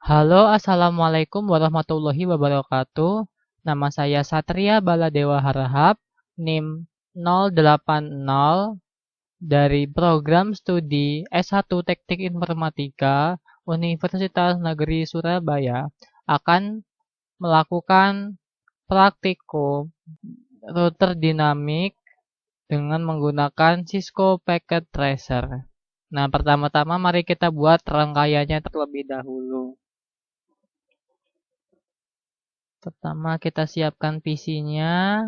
Halo, assalamualaikum warahmatullahi wabarakatuh. Nama saya Satria Baladewa Harahap, NIM 080 dari program studi S1 Teknik Informatika Universitas Negeri Surabaya akan melakukan praktikum router dinamik dengan menggunakan Cisco Packet Tracer. Nah, pertama-tama mari kita buat rangkaiannya terlebih dahulu. Pertama kita siapkan PC-nya.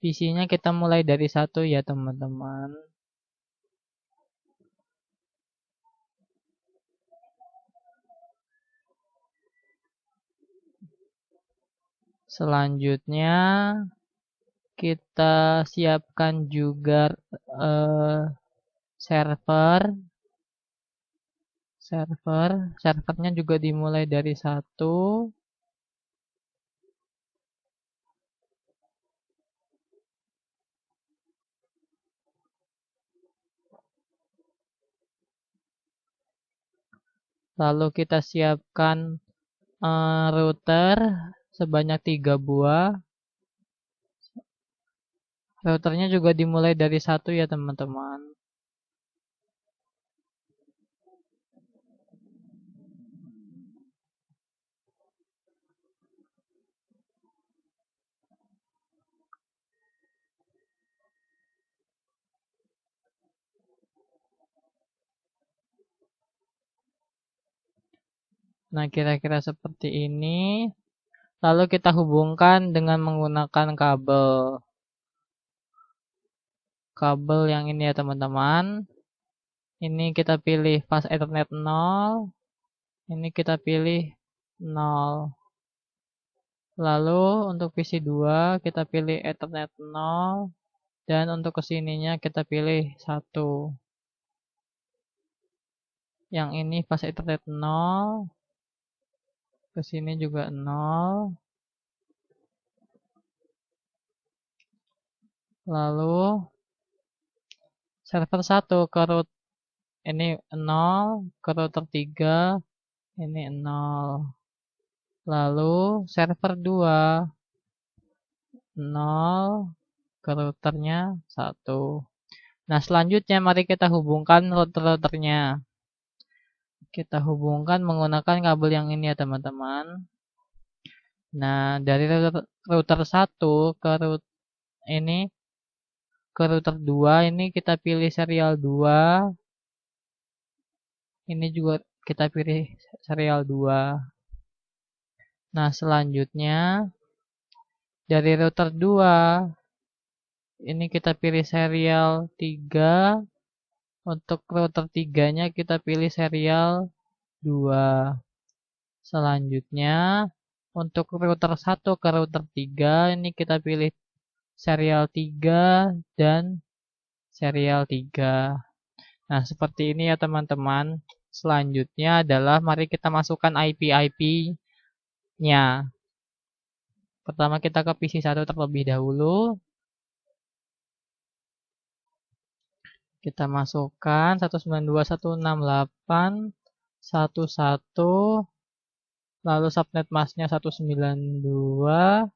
PC-nya kita mulai dari 1 ya teman-teman. Selanjutnya kita siapkan juga servernya juga dimulai dari 1. Lalu kita siapkan router sebanyak 3 buah. Routernya juga dimulai dari 1 ya teman-teman. Nah, kira-kira seperti ini. Lalu kita hubungkan dengan menggunakan kabel yang ini ya teman-teman. Ini kita pilih fast Ethernet 0. Ini kita pilih 0. Lalu untuk PC 2 kita pilih Ethernet 0. Dan untuk kesininya kita pilih 1. Yang ini fast Ethernet 0. Kesini juga 0. Lalu server 1 ke root ini 0, ke router 3 ini 0. Lalu server 2 0 ke routernya 1. Nah, selanjutnya mari kita hubungkan router-routernya. Kita hubungkan menggunakan kabel yang ini ya teman-teman. Nah, dari router 1 ke router 2 ini kita pilih serial 2. Ini juga kita pilih serial 2. Nah, selanjutnya dari router 2 ini kita pilih serial 3. Untuk router 3-nya kita pilih serial 2. Selanjutnya untuk router 1 ke router 3 ini kita pilih serial 3 dan serial 3. Nah, seperti ini ya teman-teman. Selanjutnya adalah mari kita masukkan IP-nya. Pertama kita ke PC 1 terlebih dahulu. Kita masukkan 192.168.1.1. Lalu subnet masknya 192.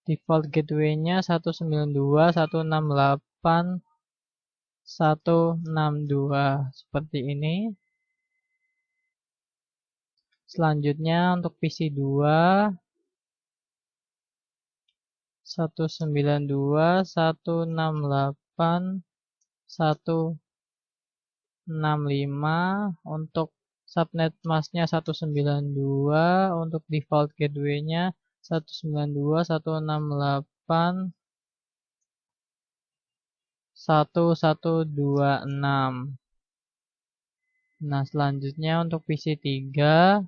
Default gateway-nya 192.168.162 seperti ini. Selanjutnya untuk PC 2 192.168.165 untuk subnet masknya 192, untuk default gateway-nya 192.168.1126. Nah, selanjutnya untuk PC 3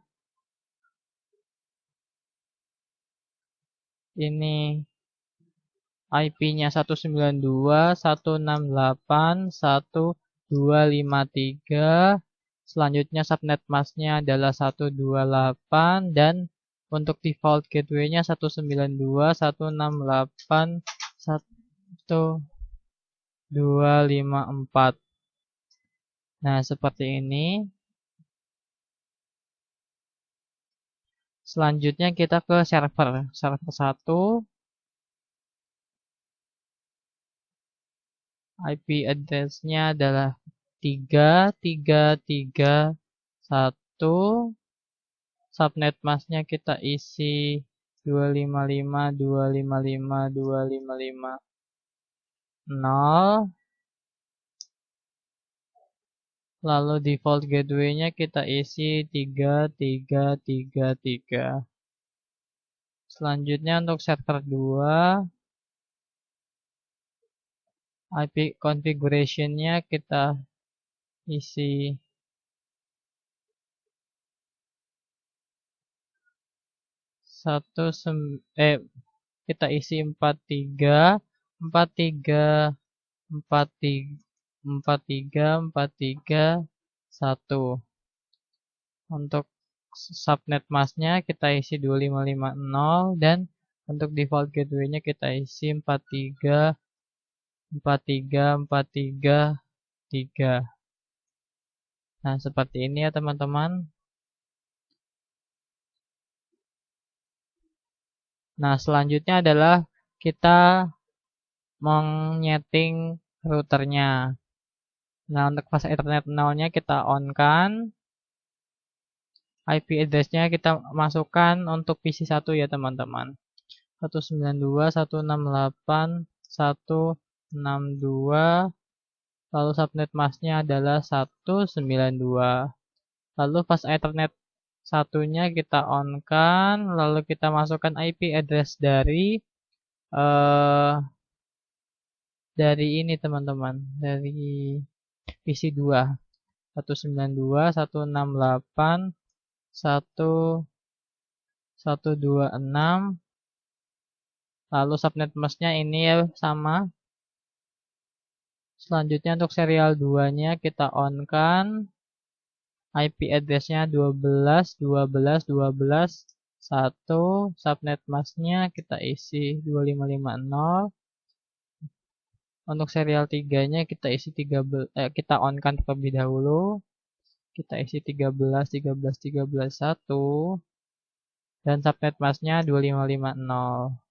ini IP-nya 192.168.1253. Selanjutnya subnet masknya adalah 128 dan untuk default gateway-nya 192.168.1254. Nah, seperti ini. Selanjutnya kita ke server 1, IP address-nya adalah 3331, subnet masknya kita isi 255.255.255.0, lalu default gateway-nya kita isi 3333. Selanjutnya untuk server 2, IP configuration-nya kita isi 4343434341. Untuk subnet masknya kita isi 2550 dan untuk default gateway-nya kita isi 43434343. Nah, seperti ini ya teman-teman. Nah, selanjutnya adalah kita menyeting routernya. Nah, untuk fast Ethernet 0-nya kita on-kan. IP address-nya kita masukkan untuk PC 1 ya teman-teman. 192.168.162. Lalu subnet masknya adalah 192. Lalu fast Ethernet satunya kita on-kan, lalu kita masukkan IP address dari ini teman-teman, dari PC 2. 192.168.126. Lalu subnet masknya ini ya sama. Selanjutnya untuk serial 2-nya kita on-kan. IP address-nya 12.12.12.1. Subnet masknya kita isi 2550. Untuk serial 3-nya kita isi kita on-kan terlebih dahulu. Kita isi 13.13.13.1 dan subnet masknya 2550.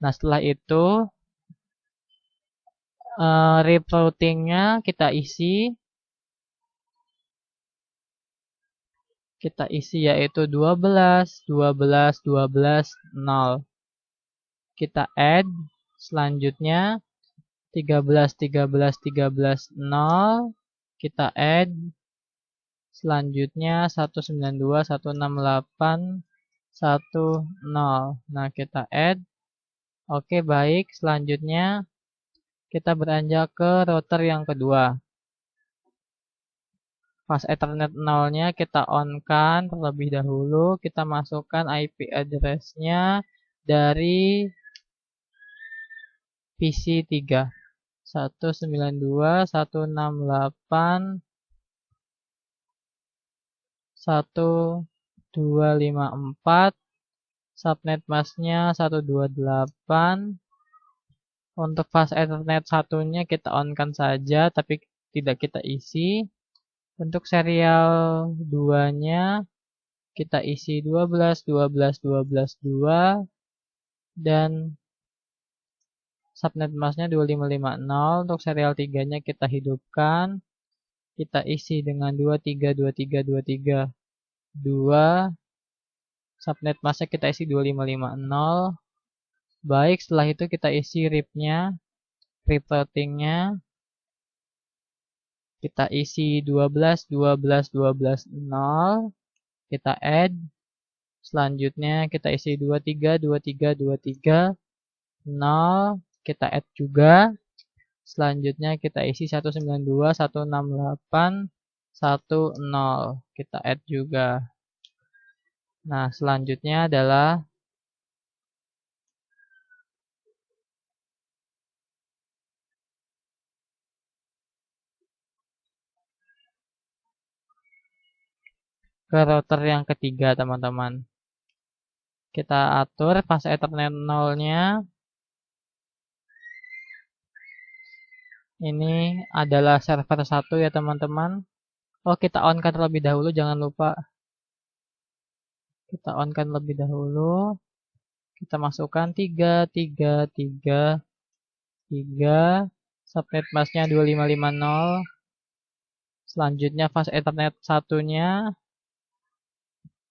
Nah, setelah itu RIP routing-nya kita isi yaitu 12.12.12.0. Kita add selanjutnya 13.13.13.0. Kita add selanjutnya 192.168.10. Nah, kita add. Oke, baik. Selanjutnya kita beranjak ke router yang kedua. Fast Ethernet 0-nya kita on-kan terlebih dahulu. Kita masukkan IP address-nya dari PC 3. 192.168.1254. Subnet masknya 128. Untuk fast Ethernet satunya kita on-kan saja, tapi tidak kita isi. Untuk serial 2-nya kita isi 12.12.12.2 dan subnet masknya 2550. Untuk serial 3-nya kita hidupkan. Kita isi dengan 232323 subnet masknya kita isi 2550. Baik, setelah itu kita isi RIP-nya, RIP routing-nya. Kita isi 12.12.12.0. Kita add. Selanjutnya kita isi 23.23.23.0. Kita add juga. Selanjutnya kita isi 192.168.10. Kita add juga. Nah, selanjutnya adalah ke router yang ketiga teman-teman. Kita atur fast Ethernet 0-nya. Ini adalah server 1 ya teman-teman. Oh, kita on kan terlebih dahulu, jangan lupa. Kita on kan lebih dahulu. Kita masukkan 3. Subnet masknya 2550. Selanjutnya fast Ethernet satunya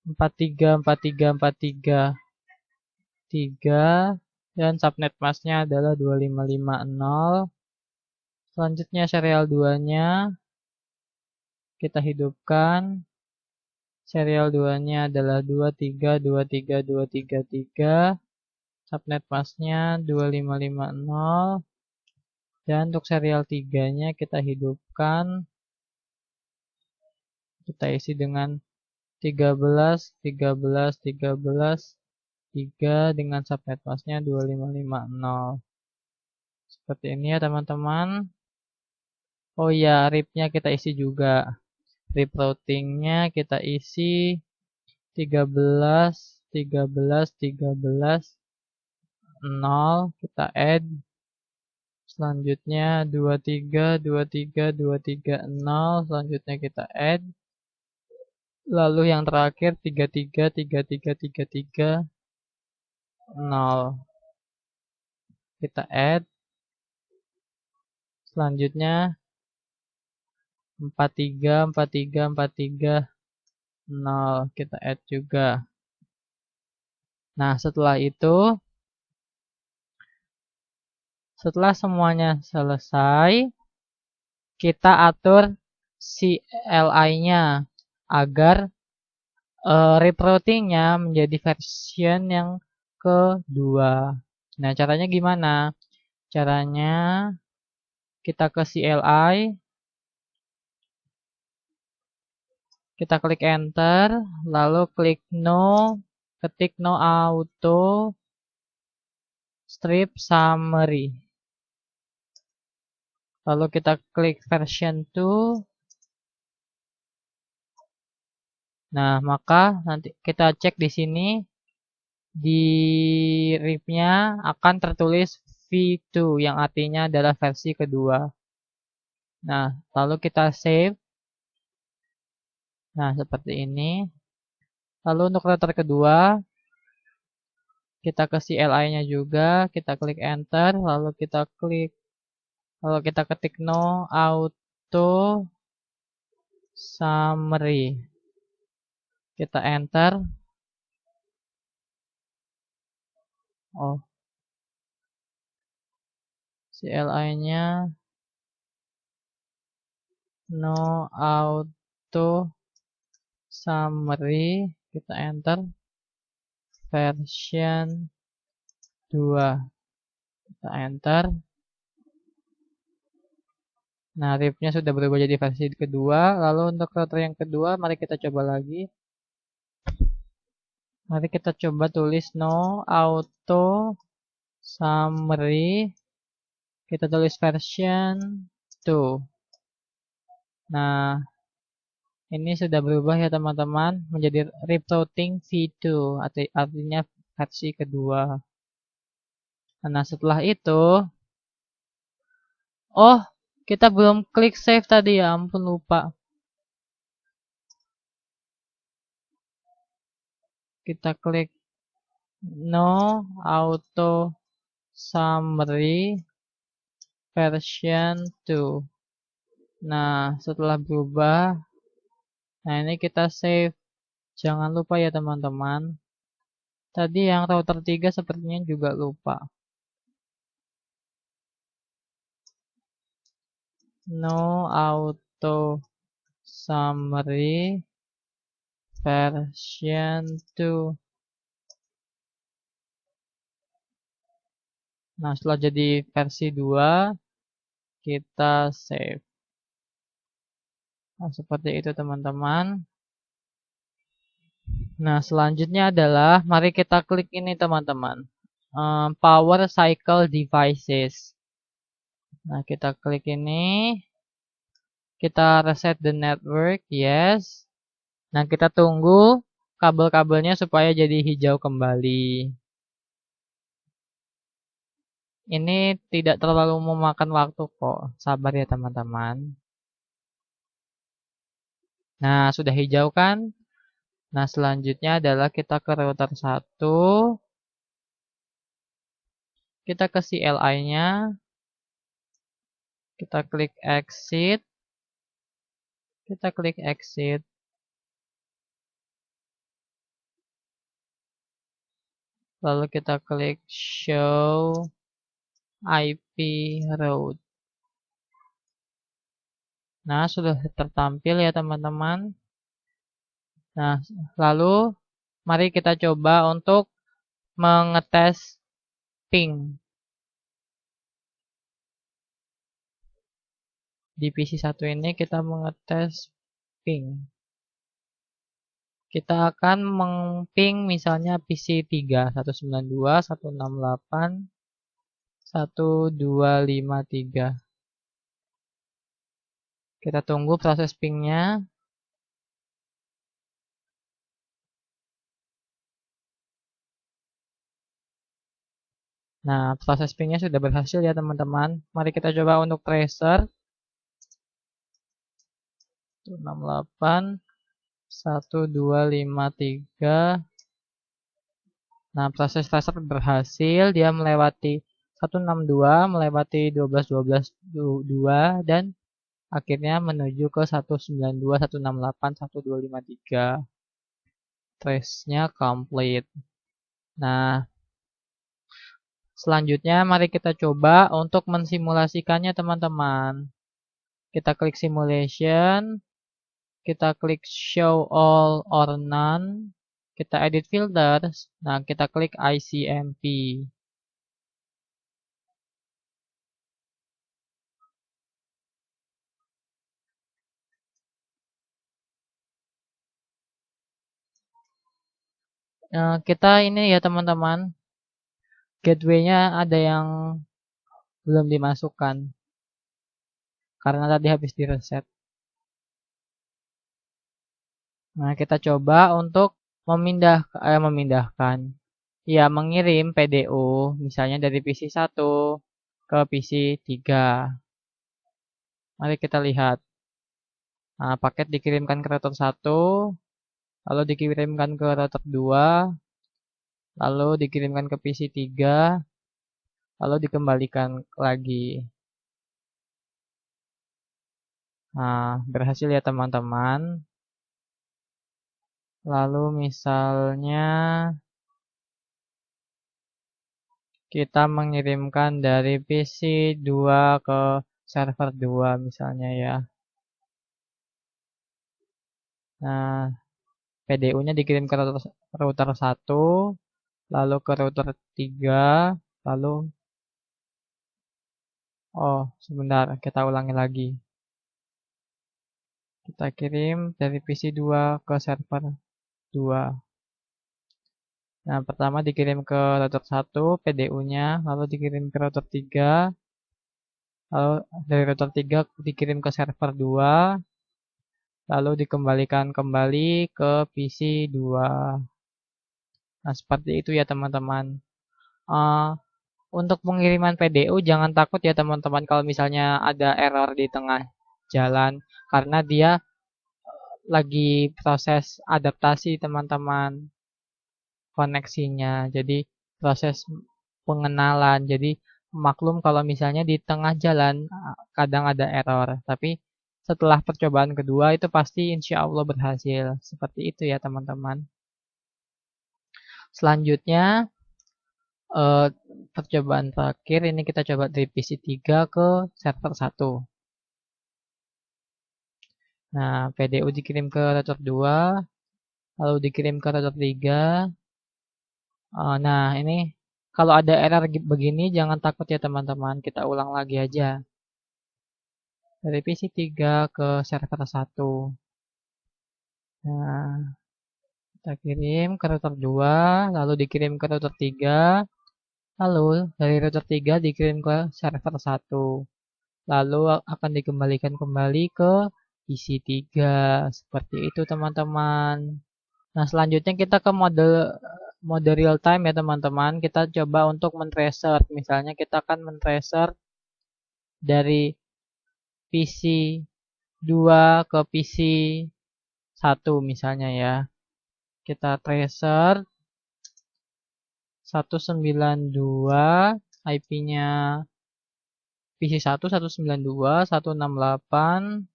434343 dan subnet masknya adalah 2550. Selanjutnya serial 2-nya kita hidupkan. Serial 2-nya adalah 2323233. Subnet masknya 2550. Dan untuk serial 3-nya kita hidupkan. Kita isi dengan 13 dengan subnet masknya 2550. Seperti ini ya teman-teman. Oh ya, RIP-nya kita isi juga. RIP routingnya kita isi 13 kita add. Selanjutnya 23 selanjutnya kita add. Lalu yang terakhir 33 kita add. Selanjutnya 43 kita add juga. Nah, setelah semuanya selesai, kita atur CLI-nya agar reroutingnya menjadi version yang kedua. Nah, caranya gimana? Caranya kita ke CLI, kita klik enter, lalu klik no, ketik no auto strip summary. Lalu kita klik version 2. Nah, maka nanti kita cek di sini di RIP-nya akan tertulis V2 yang artinya adalah versi kedua. Nah, lalu kita save. Nah, seperti ini. Lalu untuk router kedua, kita ke CLI-nya juga, kita klik enter, lalu kita ketik no auto summary. Kita enter. Oh. CLI-nya no auto summary, kita enter version 2, kita enter. Nah, RIP-nya sudah berubah jadi versi kedua. Lalu untuk router yang kedua, mari kita coba lagi. Mari kita coba tulis no auto summary. Kita tulis version 2. Nah, ini sudah berubah ya teman-teman menjadi RIP routing V2, artinya versi kedua. Nah, setelah itu, oh, kita belum klik save tadi ya, ampun lupa. Kita klik no auto summary version 2. Nah, setelah berubah, nah ini kita save. Jangan lupa ya teman-teman. Tadi yang router 3 sepertinya juga lupa. No auto summary version 2. Nah, setelah jadi versi 2, kita save. Nah, seperti itu teman-teman. Nah, selanjutnya adalah mari kita klik ini teman-teman. Power cycle devices. Nah, kita klik ini. Kita reset the network, yes. Nah, kita tunggu kabel-kabelnya supaya jadi hijau kembali. Ini tidak terlalu memakan waktu kok. Sabar ya teman-teman. Nah, sudah hijau kan? Nah, selanjutnya adalah kita ke router 1. Kita ke CLI-nya. Kita klik exit. Kita klik exit. Lalu kita klik show IP route. Nah, sudah tertampil ya teman-teman. Nah, lalu mari kita coba untuk mengetes ping. Di PC1 ini kita mengetes ping. Kita akan meng-ping misalnya PC3 192.168.1253. Kita tunggu proses pingnya. Nah, proses pingnya sudah berhasil ya teman-teman. Mari kita coba untuk tracer. 168.1253. Nah, proses tracer berhasil. Dia melewati 162, melewati 12.12.2 dan akhirnya menuju ke 192.168.1253. Trace-nya complete. Nah, selanjutnya mari kita coba untuk mensimulasikannya teman-teman. Kita klik simulation. Kita klik show all or none. Kita edit filters. Nah, kita klik ICMP. Kita ini ya teman-teman, gateway-nya ada yang belum dimasukkan karena tadi habis di reset. Nah, kita coba untuk memindahkan, ya mengirim PDU misalnya dari PC1 ke PC3. Mari kita lihat. Nah, paket dikirimkan ke router 1, lalu dikirimkan ke router 2, lalu dikirimkan ke PC3, lalu dikembalikan lagi. Nah, berhasil ya teman-teman. Lalu misalnya kita mengirimkan dari PC2 ke server 2 misalnya ya. Nah, PDU-nya dikirim ke router 1, lalu ke router 3, lalu sebentar, kita ulangi lagi. Kita kirim dari PC2 ke server 2. Nah, pertama dikirim ke router 1 PDU-nya, lalu dikirim ke router 3, lalu dari router 3 dikirim ke server 2, lalu dikembalikan kembali ke PC2. Nah, seperti itu ya teman-teman. Untuk pengiriman PDU jangan takut ya teman-teman kalau misalnya ada error di tengah jalan, karena dia lagi proses adaptasi teman-teman koneksinya. Jadi proses pengenalan. Jadi maklum kalau misalnya di tengah jalan kadang ada error, tapi setelah percobaan kedua itu pasti insya Allah berhasil. Seperti itu ya teman-teman. Selanjutnya percobaan terakhir ini kita coba dari PC3 ke server 1. Nah, PDU dikirim ke router 2, lalu dikirim ke router 3. Nah, ini kalau ada error begini jangan takut ya teman-teman, kita ulang lagi aja. Dari PC3 ke server 1. Nah, kita kirim ke router 2, lalu dikirim ke router 3, lalu dari router 3 dikirim ke server 1. Lalu akan dikembalikan kembali ke PC3. Seperti itu teman-teman. Nah, selanjutnya kita ke mode real time ya teman-teman. Kita coba untuk men-tracer. Misalnya kita akan men-tracer dari PC2 ke PC 1 misalnya ya. Kita tracer 192, IP-nya PC1 192 168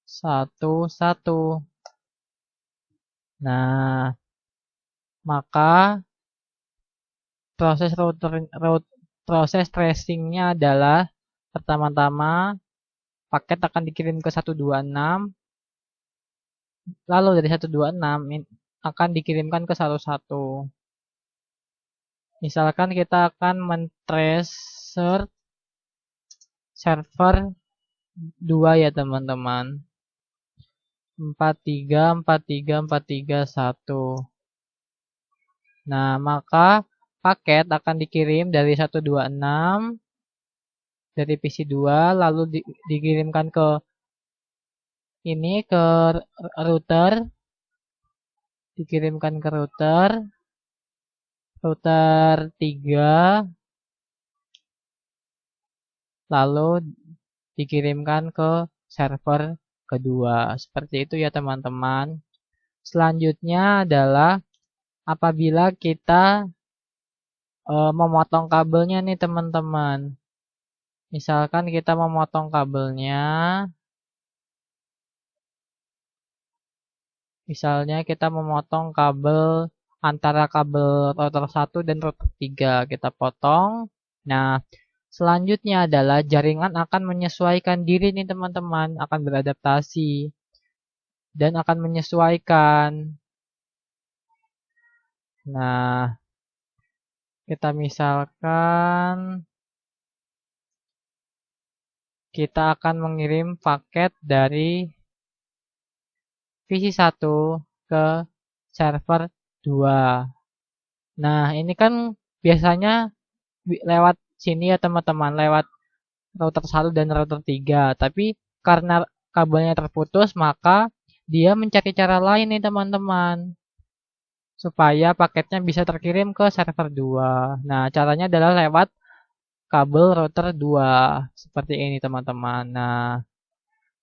11. Nah, maka proses tracingnya adalah pertama-tama paket akan dikirim ke 126, lalu dari 126 akan dikirimkan ke 11. Misalkan kita akan men-tracer server 2 ya teman-teman. 43434341. Nah, maka paket akan dikirim dari 126 dari PC2 lalu dikirimkan ke ini ke router, dikirimkan ke router 3, lalu dikirimkan ke server kedua. Seperti itu ya teman-teman. Selanjutnya adalah apabila kita memotong kabelnya nih teman-teman. Misalkan kita memotong kabelnya. Misalnya kita memotong kabel antara kabel router 1 dan router 3. Kita potong. Nah, selanjutnya adalah jaringan akan menyesuaikan diri nih teman-teman. Akan beradaptasi. Dan akan menyesuaikan. Nah, kita misalkan kita akan mengirim paket dari PC1 ke server 2. Nah, ini kan biasanya lewat sini ya teman-teman, lewat router 1 dan router 3. Tapi karena kabelnya terputus, maka dia mencari cara lain nih teman-teman. Supaya paketnya bisa terkirim ke server 2. Nah, caranya adalah lewat kabel router 2. Seperti ini teman-teman. Nah,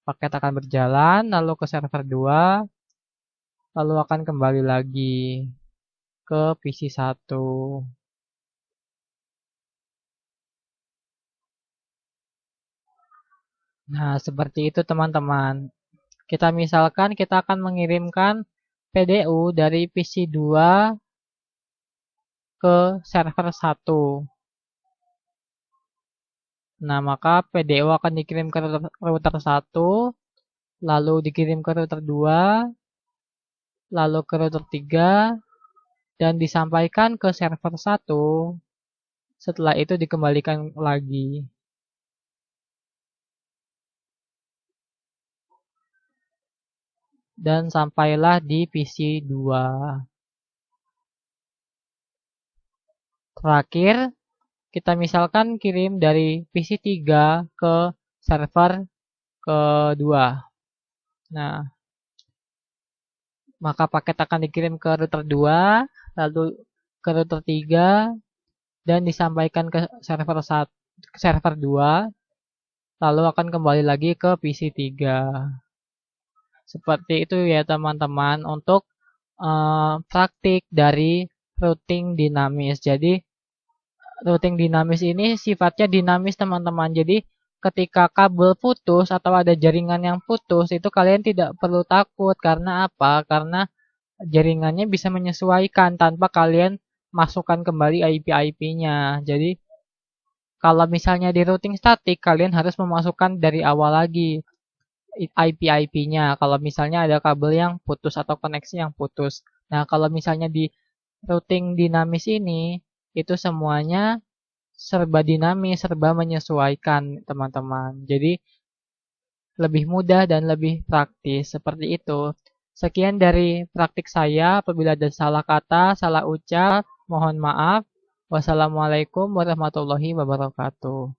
paket akan berjalan lalu ke server 2, lalu akan kembali lagi ke PC1. Nah, seperti itu teman-teman. Kita misalkan kita akan mengirimkan PDU dari PC2 ke server 1. Nah, maka PDU akan dikirim ke router 1, lalu dikirim ke router 2, lalu ke router 3, dan disampaikan ke server 1. Setelah itu dikembalikan lagi. Dan sampailah di PC2. Terakhir, kita misalkan kirim dari PC3 ke server kedua. Nah, maka paket akan dikirim ke router 2, lalu ke router 3, dan disampaikan ke server 2, lalu akan kembali lagi ke PC3. Seperti itu ya teman-teman untuk praktik dari routing dinamis. Jadi routing dinamis ini sifatnya dinamis teman-teman. Jadi ketika kabel putus atau ada jaringan yang putus itu kalian tidak perlu takut. Karena apa? Karena jaringannya bisa menyesuaikan tanpa kalian masukkan kembali IP-IP-nya. Jadi kalau misalnya di routing statik kalian harus memasukkan dari awal lagi IP-IP-nya. Kalau misalnya ada kabel yang putus atau koneksi yang putus. Nah, kalau misalnya di routing dinamis ini itu semuanya serba dinamis, serba menyesuaikan teman-teman. Jadi lebih mudah dan lebih praktis seperti itu. Sekian dari praktik saya. Apabila ada salah kata, salah ucap, mohon maaf. Wassalamualaikum warahmatullahi wabarakatuh.